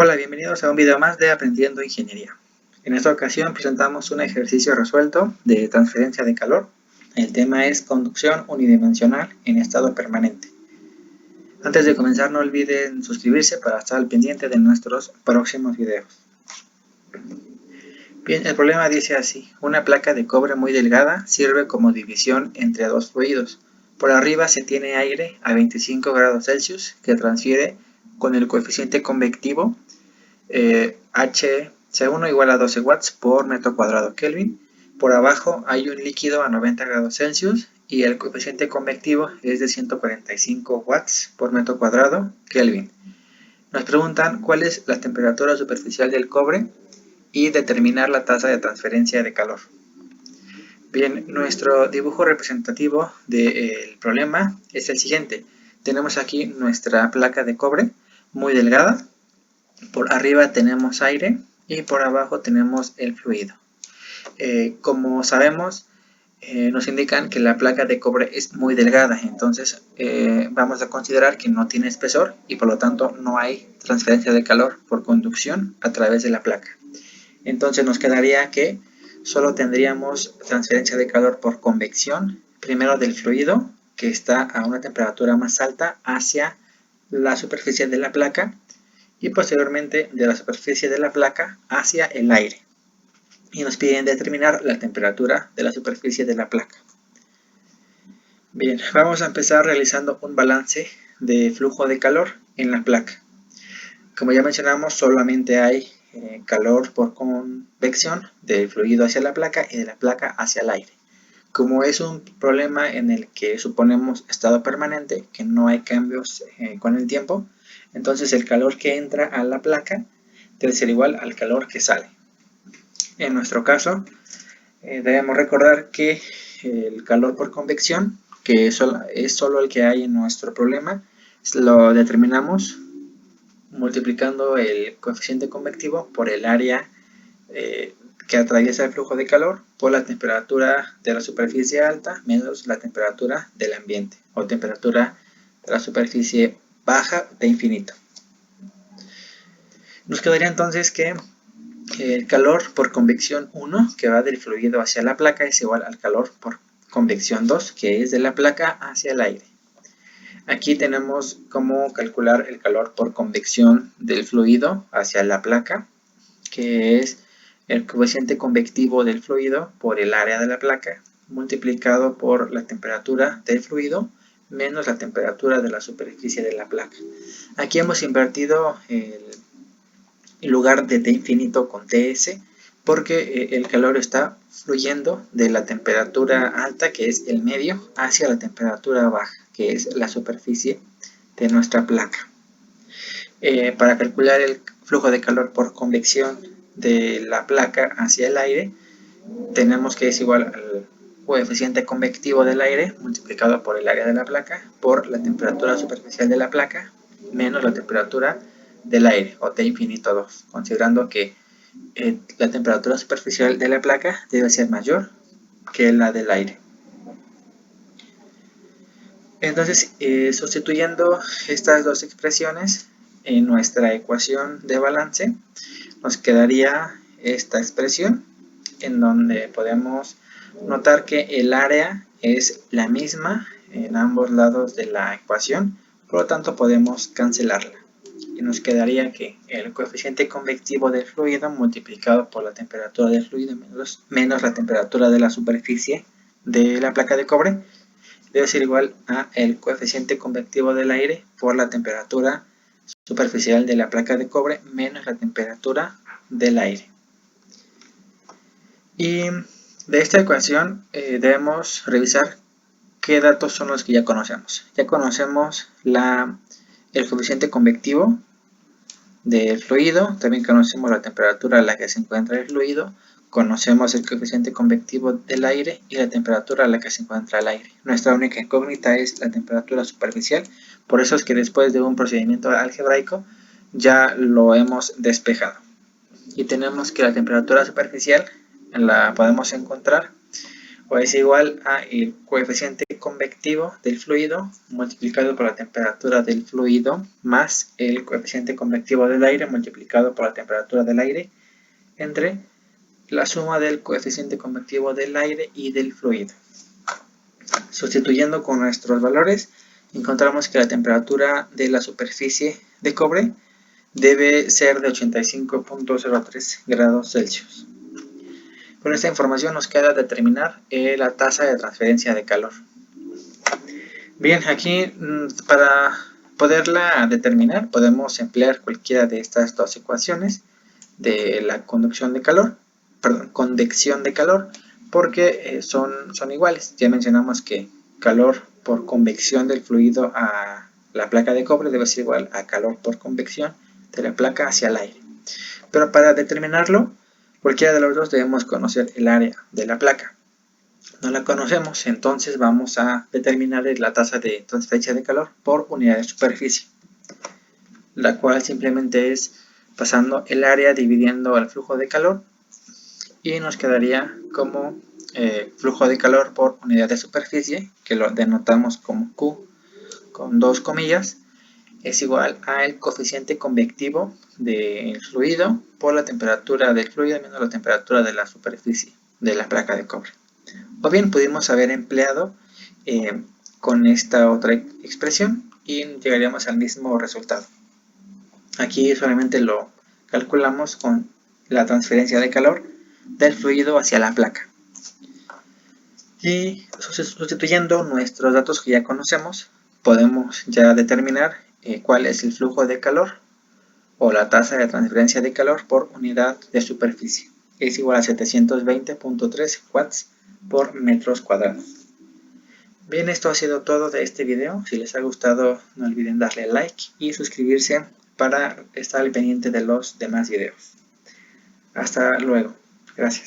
Hola, bienvenidos a un video más de Aprendiendo Ingeniería. En esta ocasión presentamos un ejercicio resuelto de transferencia de calor. El tema es conducción unidimensional en estado permanente. Antes de comenzar, no olviden suscribirse para estar al pendiente de nuestros próximos videos. Bien, el problema dice así: una placa de cobre muy delgada sirve como división entre dos fluidos. Por arriba se tiene aire a 25 grados Celsius que transfiere con el coeficiente convectivo HC1 igual a 12 watts por metro cuadrado Kelvin. Por abajo hay un líquido a 90 grados Celsius y el coeficiente convectivo es de 145 watts por metro cuadrado Kelvin. Nos preguntan cuál es la temperatura superficial del cobre y determinar la tasa de transferencia de calor. Bien, nuestro dibujo representativo del problema es el siguiente. Tenemos aquí nuestra placa de cobre muy delgada. Por arriba tenemos aire y por abajo tenemos el fluido. Como sabemos, nos indican que la placa de cobre es muy delgada, entonces vamos a considerar que no tiene espesor y por lo tanto no hay transferencia de calor por conducción a través de la placa. Entonces nos quedaría que solo tendríamos transferencia de calor por convección, primero del fluido, que está a una temperatura más alta, hacia la superficie de la placa, y posteriormente de la superficie de la placa hacia el aire. Y nos piden determinar la temperatura de la superficie de la placa. Bien, vamos a empezar realizando un balance de flujo de calor en la placa. Como ya mencionamos, solamente hay calor por convección del fluido hacia la placa y de la placa hacia el aire. Como es un problema en el que suponemos estado permanente, que no hay cambios con el tiempo, entonces el calor que entra a la placa debe ser igual al calor que sale. En nuestro caso, debemos recordar que el calor por convección, que es solo el que hay en nuestro problema, lo determinamos multiplicando el coeficiente convectivo por el área que atraviesa el flujo de calor por la temperatura de la superficie alta menos la temperatura del ambiente, o temperatura de la superficie baja de infinito. Nos quedaría entonces que el calor por convección 1, que va del fluido hacia la placa, es igual al calor por convección 2, que es de la placa hacia el aire. Aquí tenemos cómo calcular el calor por convección del fluido hacia la placa, que es el coeficiente convectivo del fluido por el área de la placa multiplicado por la temperatura del fluido menos la temperatura de la superficie de la placa. Aquí hemos invertido el lugar de T infinito con TS porque el calor está fluyendo de la temperatura alta, que es el medio, hacia la temperatura baja, que es la superficie de nuestra placa. Para calcular el flujo de calor por convección de la placa hacia el aire, tenemos que es igual al coeficiente convectivo del aire multiplicado por el área de la placa por la temperatura superficial de la placa menos la temperatura del aire, o T infinito 2, considerando que la temperatura superficial de la placa debe ser mayor que la del aire. Entonces, sustituyendo estas dos expresiones en nuestra ecuación de balance, nos quedaría esta expresión en donde podemos notar que el área es la misma en ambos lados de la ecuación, por lo tanto podemos cancelarla. Y nos quedaría que el coeficiente convectivo del fluido multiplicado por la temperatura del fluido menos la temperatura de la superficie de la placa de cobre debe ser igual a el coeficiente convectivo del aire por la temperatura superficial de la placa de cobre menos la temperatura del aire. Y de esta ecuación debemos revisar qué datos son los que ya conocemos. Ya conocemos el coeficiente convectivo del fluido, también conocemos la temperatura a la que se encuentra el fluido, conocemos el coeficiente convectivo del aire y la temperatura a la que se encuentra el aire. Nuestra única incógnita es la temperatura superficial, por eso es que después de un procedimiento algebraico ya lo hemos despejado. Y tenemos que la temperatura superficial la podemos encontrar o es igual a el coeficiente convectivo del fluido multiplicado por la temperatura del fluido más el coeficiente convectivo del aire multiplicado por la temperatura del aire entre la suma del coeficiente convectivo del aire y del fluido. Sustituyendo con nuestros valores, encontramos que la temperatura de la superficie de cobre debe ser de 85.03 grados Celsius. Con esta información nos queda determinar la tasa de transferencia de calor. Bien, aquí para poderla determinar podemos emplear cualquiera de estas dos ecuaciones de la convección de calor, porque son iguales. Ya mencionamos que calor por convección del fluido a la placa de cobre debe ser igual a calor por convección de la placa hacia el aire. Pero para determinarlo, cualquiera de los dos debemos conocer el área de la placa. No la conocemos, entonces vamos a determinar la tasa de transferencia de calor por unidad de superficie, la cual simplemente es pasando el área dividiendo el flujo de calor, y nos quedaría como flujo de calor por unidad de superficie, que lo denotamos como Q con dos comillas, es igual al coeficiente convectivo del fluido por la temperatura del fluido menos la temperatura de la superficie de la placa de cobre. O bien pudimos haber empleado con esta otra expresión y llegaríamos al mismo resultado. Aquí solamente lo calculamos con la transferencia de calor del fluido hacia la placa. Y sustituyendo nuestros datos que ya conocemos, podemos ya determinar cuál es el flujo de calor o la tasa de transferencia de calor por unidad de superficie. Es igual a 720.3 watts por metros cuadrados. Bien, esto ha sido todo de este video. Si les ha gustado, no olviden darle like y suscribirse para estar al pendiente de los demás videos. Hasta luego. Gracias.